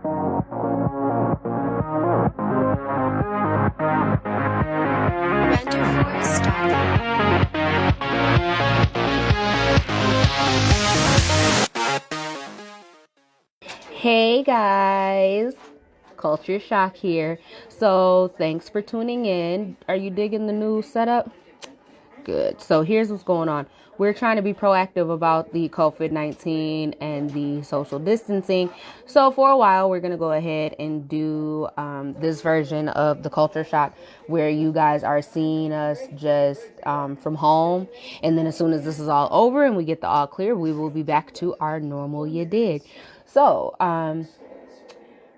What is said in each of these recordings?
Hey guys, Culture Shock here. So, thanks for tuning in. Are you digging the new setup? Good. So, here's what's going on. We're trying to be proactive about the COVID-19 and the social distancing. So, for a while, we're going to go ahead and do this version of the Culture Shock where you guys are seeing us just from home. And then, as soon as this is all over and we get the all clear, we will be back to our normal you did. So,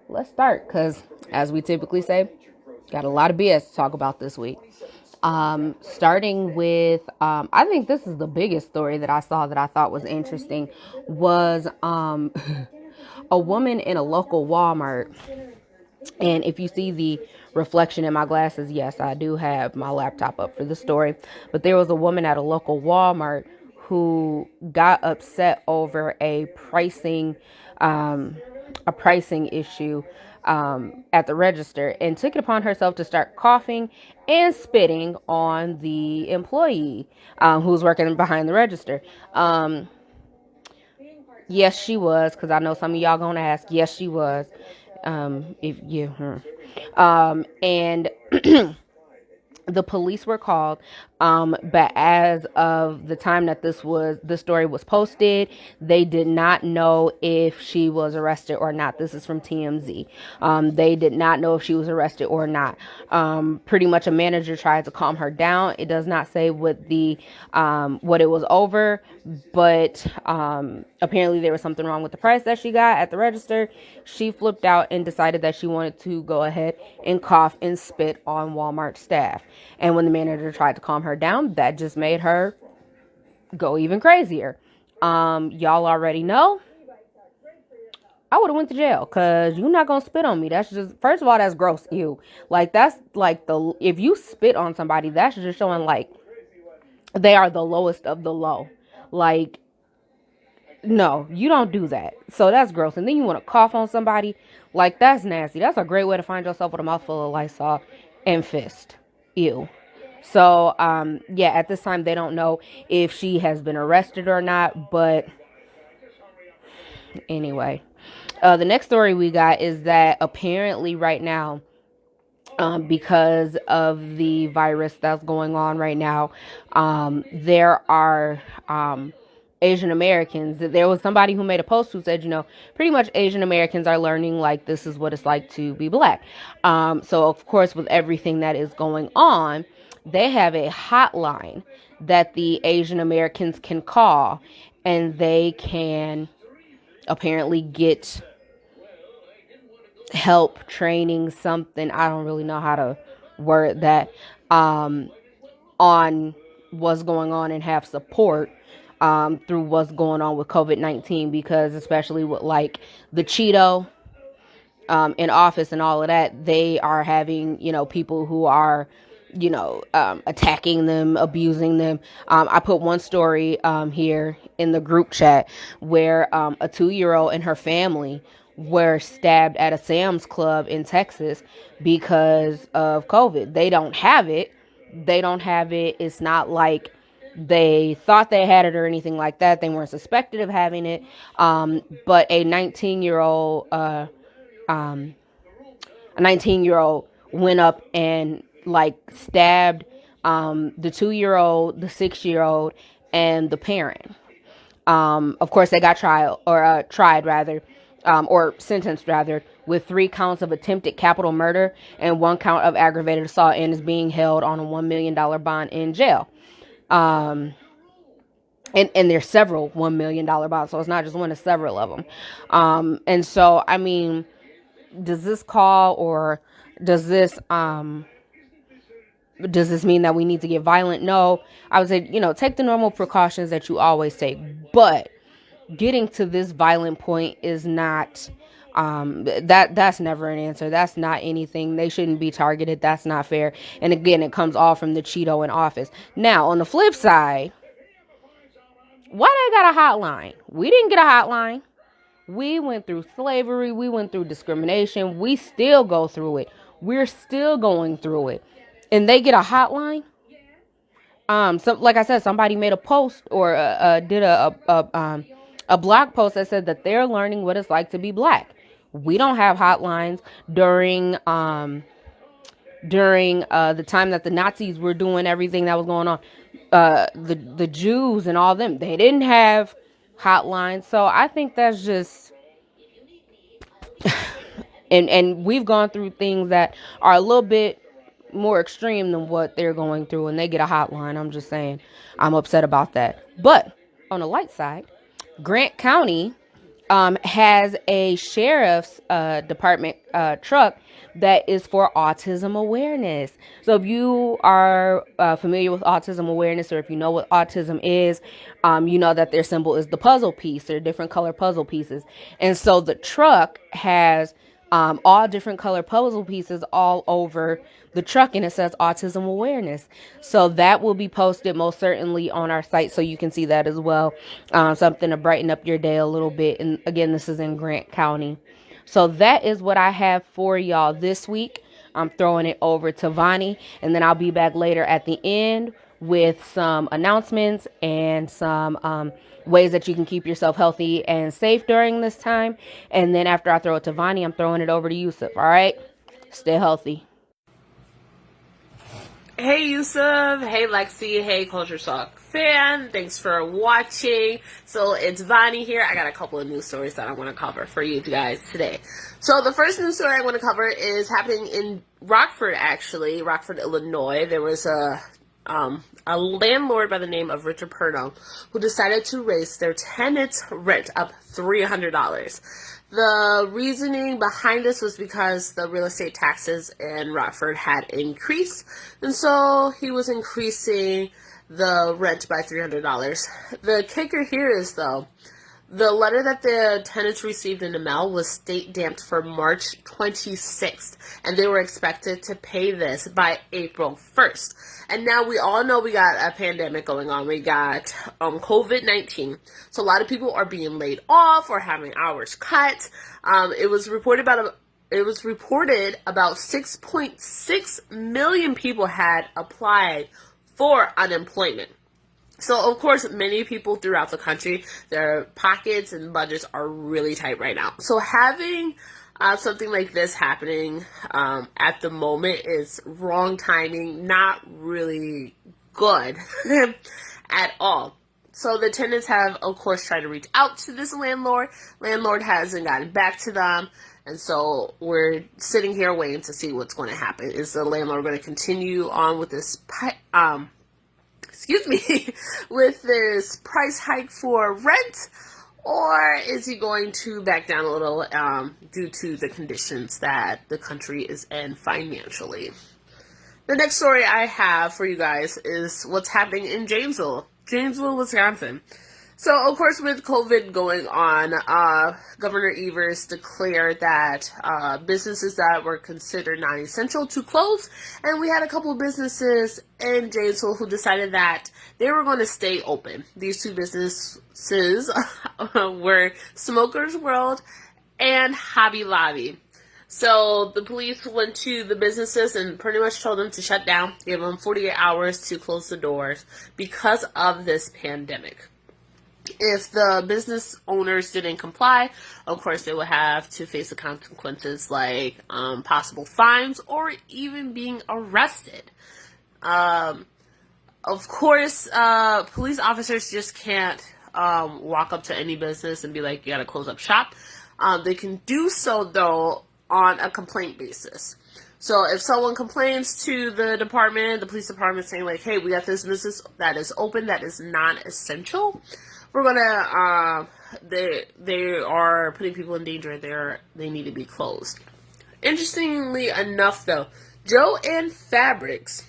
let's start because, as we typically say, got a lot of BS to talk about this week. Starting with, I think this is the biggest story that I saw that I thought was interesting was a woman in a local Walmart. And if you see the reflection in my glasses, yes, I do have my laptop up for the story. But there was a woman at a local Walmart who got upset over a pricing issue at the register and took it upon herself to start coughing and spitting on the employee who was working behind the register. Yes, she was, because I know some of y'all gonna ask. Yes, she was. If you, and the police were called, but as of the time that this story was posted, they did not know if she was arrested or not. This is from TMZ. They did not know if she was arrested or not. Pretty much a manager tried to calm her down. It does not say what it was over, but apparently there was something wrong with the price that she got at the register. She flipped out and decided that she wanted to go ahead and cough and spit on Walmart staff. And when the manager tried to calm her down, that just made her go even crazier. Y'all already know I would have went to jail because you're not gonna spit on me. That's just, first of all, that's gross. Ew. Like, that's like if you spit on somebody, that's just showing like they are the lowest of the low. Like, no, you don't do that. So that's gross. And then you want to cough on somebody, like, that's nasty. That's a great way to find yourself with a mouthful of Lysol and fist. Ew. So, yeah, at this time, they don't know if she has been arrested or not. But anyway, the next story we got is that apparently right now, because of the virus that's going on right now, there are Asian Americans. There was somebody who made a post who said, pretty much Asian Americans are learning like this is what it's like to be black. So of course, with everything that is going on, they have a hotline that the Asian Americans can call, and they can apparently get help, training, something. I don't really know how to word that, on what's going on, and have support through what's going on with COVID-19, because especially with like the Cheeto in office and all of that, they are having, people who are, attacking them, abusing them. I put one story here in the group chat where a 2-year-old and her family were stabbed at a Sam's Club in Texas because of COVID. They don't have it. It's not like they thought they had it or anything like that. They weren't suspected of having it. But a 19-year-old went up and like stabbed the 2-year-old, the 6-year-old, and the parent. Of course, they got sentenced rather, with 3 counts of attempted capital murder and 1 count of aggravated assault, and is being held on a $1 million bond in jail. And there's several $1 million bonds, so it's not just one, it's several of them. And so, I mean, does this mean that we need to get violent? No. I would say, take the normal precautions that you always take, but getting to this violent point is not, that's never an answer. That's not anything. They shouldn't be targeted. That's not fair. And again, it comes all from the Cheeto in office. Now, on the flip side, why they got a hotline? We didn't get a hotline. We went through slavery. We went through discrimination. We still go through it. We're still going through it. And they get a hotline. So like I said, somebody made a post or did a blog post that said that they're learning what it's like to be black. We don't have hotlines during the time that the Nazis were doing everything that was going on. The Jews and all them, they didn't have hotlines. So I think that's just and we've gone through things that are a little bit more extreme than what they're going through, and they get a hotline. I'm just saying, I'm upset about that. But on the light side, Grant County has a sheriff's department truck that is for autism awareness. So if you are familiar with autism awareness, or if you know what autism is, you know that their symbol is the puzzle piece. They're different color puzzle pieces. And so the truck has all different color puzzle pieces all over the truck, and it says autism awareness. So that will be posted most certainly on our site, so you can see that as well. Something to brighten up your day a little bit. And again, this is in Grant County. So that is what I have for y'all this week. I'm throwing it over to Vonnie, and then I'll be back later at the end with some announcements and some ways that you can keep yourself healthy and safe during this time. And then after I throw it to Vonnie, I'm throwing it over to Yusuf. All right? Stay healthy. Hey Yusuf, hey Lexi, hey Culture Shock fan, thanks for watching. So it's Vonnie here. I got a couple of news stories that I want to cover for you guys today. So the first news story I want to cover is happening in Rockford, actually, Rockford, Illinois. There was a landlord by the name of Richard Purno who decided to raise their tenants' rent up $300. The reasoning behind this was because the real estate taxes in Rockford had increased, and so he was increasing the rent by $300. The kicker here is, though, the letter that the tenants received in the mail was date stamped for March 26th, and they were expected to pay this by April 1st. And now we all know we got a pandemic going on. We got COVID-19. So a lot of people are being laid off or having hours cut. It was reported about 6.6 million people had applied for unemployment. So, of course, many people throughout the country, their pockets and budgets are really tight right now. So having something like this happening at the moment is wrong timing, not really good at all. So the tenants have, of course, tried to reach out to this landlord. Landlord hasn't gotten back to them. And so we're sitting here waiting to see what's going to happen. Is the landlord going to continue on with this with this price hike for rent, or is he going to back down a little due to the conditions that the country is in financially? The next story I have for you guys is what's happening in Janesville, Wisconsin. So, of course, with COVID going on, Governor Evers declared that businesses that were considered non-essential to close, and we had a couple of businesses in Janesville who decided that they were going to stay open. These two businesses were Smokers World and Hobby Lobby. So the police went to the businesses and pretty much told them to shut down, gave them 48 hours to close the doors because of this pandemic. If the business owners didn't comply, of course, they would have to face the consequences like possible fines or even being arrested. Of course, police officers just can't walk up to any business and be like, you gotta close up shop. They can do so, though, on a complaint basis. So if someone complains to the police department saying like, hey, we got this business that is open, that is non-essential, we're gonna, they are putting people in danger. They need to be closed. Interestingly enough, though, Jo-Ann Fabrics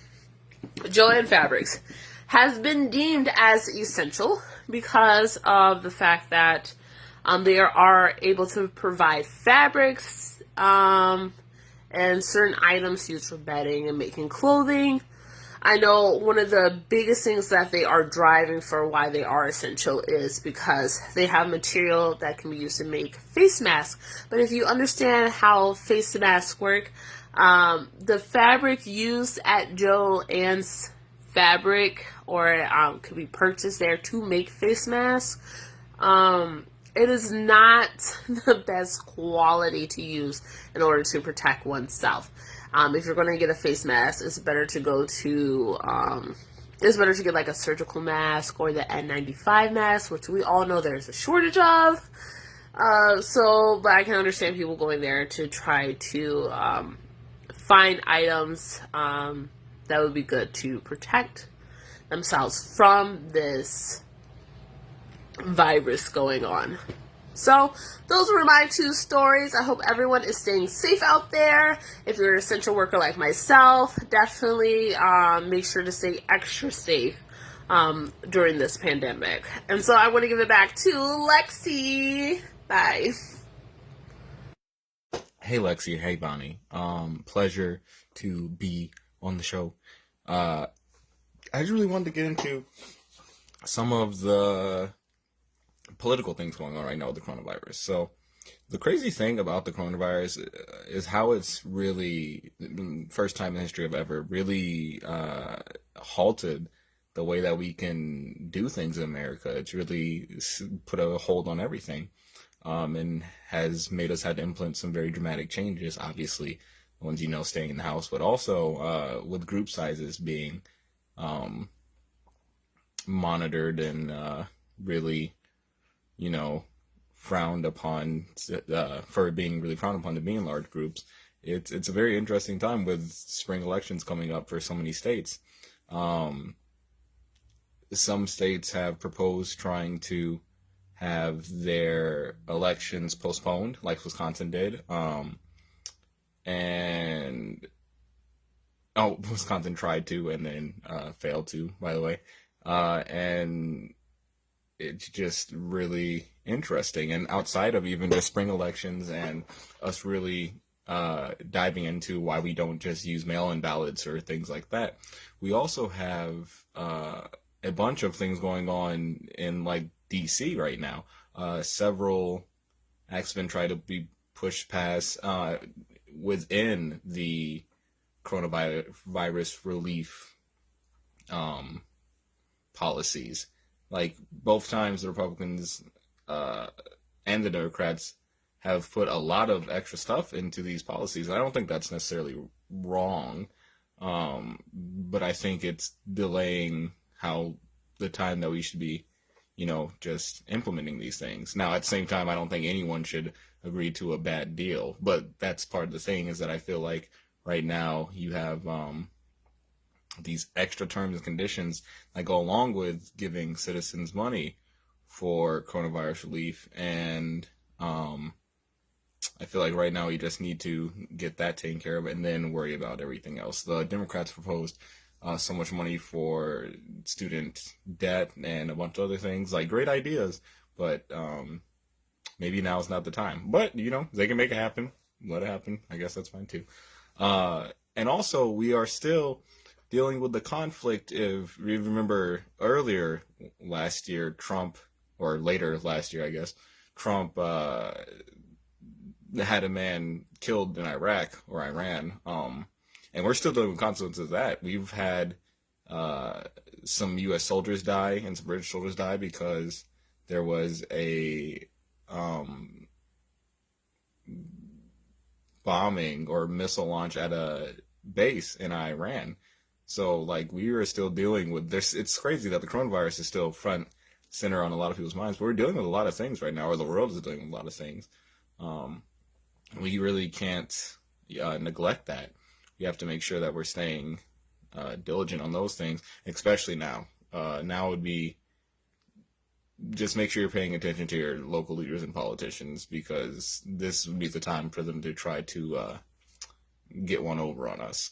has been deemed as essential because of the fact that they are able to provide fabrics and certain items used for bedding and making clothing. I know one of the biggest things that they are driving for why they are essential is because they have material that can be used to make face masks. But if you understand how face masks work, the fabric used at Joann's Fabric or could be purchased there to make face masks, it is not the best quality to use in order to protect oneself. If you're going to get a face mask, it's better to get like a surgical mask or the N95 mask, which we all know there's a shortage of. But I can understand people going there to try to find items that would be good to protect themselves from this virus going on. So those were my 2 stories. I hope everyone is staying safe out there. If you're an essential worker like myself, definitely make sure to stay extra safe during this pandemic. And so I want to give it back to Lexi. Bye. Hey Lexi, hey Bonnie. Pleasure to be on the show. I just really wanted to get into some of the political things going on right now with the coronavirus. So the crazy thing about the coronavirus is how it's really, first time in history of ever, really halted the way that we can do things in America. It's really put a hold on everything, and has made us have to implement some very dramatic changes, obviously, the ones, staying in the house, but also with group sizes being monitored and really, frowned upon, for being really frowned upon to be in large groups. It's a very interesting time with spring elections coming up for so many states. Some states have proposed trying to have their elections postponed, like Wisconsin did. Wisconsin tried to and then failed to, by the way. And it's just really interesting. And outside of even the spring elections and us really diving into why we don't just use mail-in ballots or things like that, we also have a bunch of things going on in like DC right now. Several acts have been trying to be pushed past within the coronavirus relief policies. Like both times the Republicans and the Democrats have put a lot of extra stuff into these policies. I don't think that's necessarily wrong, but I think it's delaying the time that we should be, just implementing these things. Now, at the same time, I don't think anyone should agree to a bad deal, but that's part of the thing, is that I feel like right now you have these extra terms and conditions that go along with giving citizens money for coronavirus relief, and I feel like right now you just need to get that taken care of and then worry about everything else. The Democrats proposed so much money for student debt and a bunch of other things, like great ideas, but maybe now is not the time. But, they can make it happen. Let it happen. I guess that's fine too. And also, we are still dealing with the conflict. If you remember earlier last year, Trump, or later last year, I guess, Trump had a man killed in Iraq or Iran. And we're still dealing with consequences of that. We've had some U.S. soldiers die and some British soldiers die because there was a bombing or missile launch at a base in Iran. So, we are still dealing with this. It's crazy that the coronavirus is still front center on a lot of people's minds, but we're dealing with a lot of things right now, or the world is dealing with a lot of things. We really can't neglect that. We have to make sure that we're staying diligent on those things, especially now. Now would be just make sure you're paying attention to your local leaders and politicians, because this would be the time for them to try to get one over on us.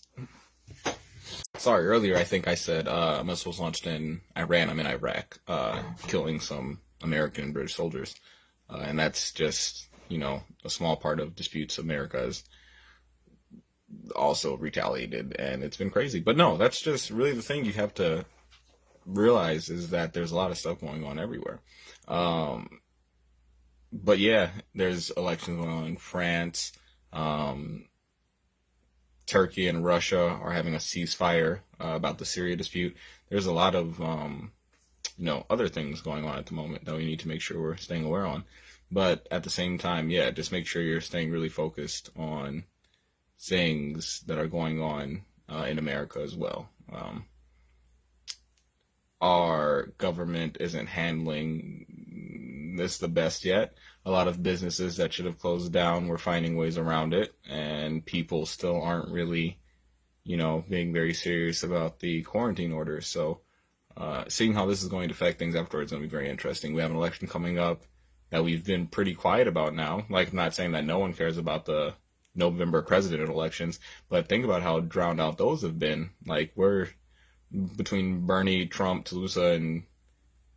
Sorry, earlier I think I said missiles launched in Iran. I'm in Iraq, killing some American and British soldiers. And that's just, a small part of disputes America is also retaliated, and it's been crazy. But no, that's just really the thing you have to realize, is that there's a lot of stuff going on everywhere. But yeah, there's elections going on in France. Turkey and Russia are having a ceasefire about the Syria dispute. There's a lot of other things going on at the moment that we need to make sure we're staying aware on. But at the same time, yeah, just make sure you're staying really focused on things that are going on in America as well. Our government isn't handling this the best yet. A lot of businesses that should have closed down were finding ways around it, and people still aren't really, being very serious about the quarantine orders. So seeing how this is going to affect things afterwards is going to be very interesting. We have an election coming up that we've been pretty quiet about now. Like, I'm not saying that no one cares about the November president elections, but think about how drowned out those have been. Like, we're between Bernie, Trump, Toulouse, and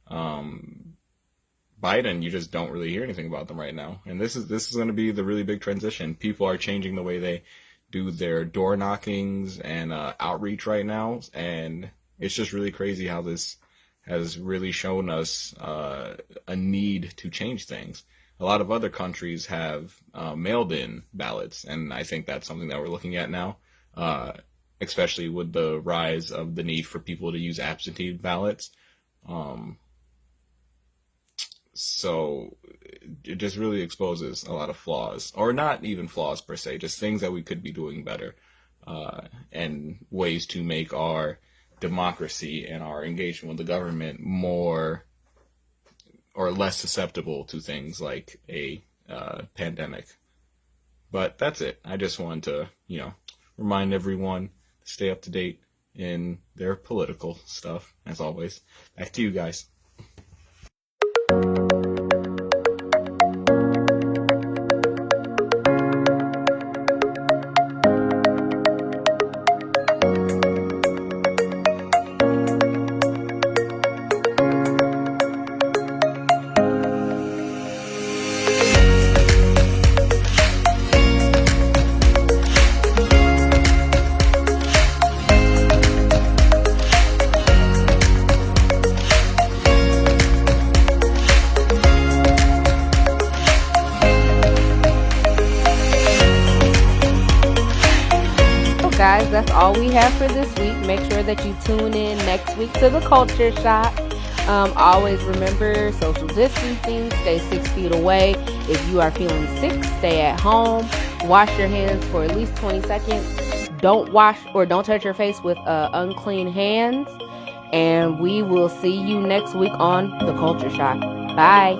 Biden, you just don't really hear anything about them right now. And this is going to be the really big transition. People are changing the way they do their door knockings and outreach right now, and it's just really crazy how this has really shown us a need to change things. A lot of other countries have mailed in ballots, and I think that's something that we're looking at now, especially with the rise of the need for people to use absentee ballots. So it just really exposes a lot of flaws, or not even flaws per se, just things that we could be doing better, and ways to make our democracy and our engagement with the government more or less susceptible to things like a pandemic. But that's it. I just wanted to, remind everyone to stay up to date in their political stuff, as always. Back to you guys. Guys, that's all we have for this week. Make sure that you tune in next week to the Culture Shock. Always remember social distancing, stay 6 feet away. If you are feeling sick, stay at home. Wash your hands for at least 20 seconds. Don't touch your face with unclean hands. And we will see you next week on the Culture Shock. Bye.